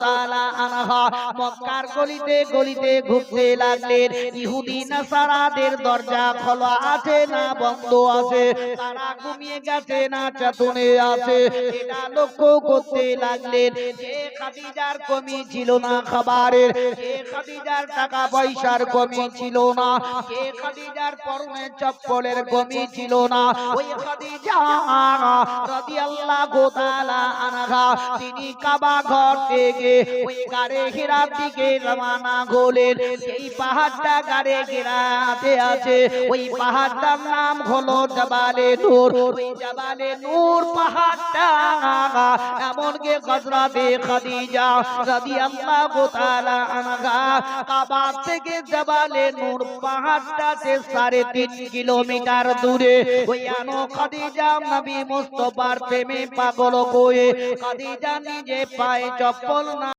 তাআলা আনহা মক্কার গলিতে গলিতে ঘুরতে লাগলেন। ইহুদি নাসারাদের দরজা খোলা আছে না বন্ধ আছে, তারা ঘুমিয়ে গেছে না চেতনে আছে, এটা লক্ষ্য করতে লাগলেন। যে খাদিজার কমি ছিল না খাবারের, যে খাদিজার টাকা পয়সার কমি ছিল না, যে খাদিজার পরনে চপ্পলের কমি ছিল না, ওই খাদিজা রাদিয়াল্লাহু তাআলা আনহা তিনি কাবা ঘর থেকে ওই গারে হিরার দিকে রওনা হলেন। এই পাহাড়টা গারে হিরাতে আছে, ওই পাহাড়টার নাম হলো জাবালে নূর। ওই জাবালে নূর পাহাড়টা এমনকি হযরতে খাদিজা রাদিয়াল্লাহু তাআলা আনহা কাবা থেকে জাবালে নূর পাহাড়টা 3.5 কিলোমিটার দূরে। ওই আনো খাদিজা নবী মুস্তাফার প্রেমে পাগল হয়ে খাদিজা নিজে পায়ে চপ্পল না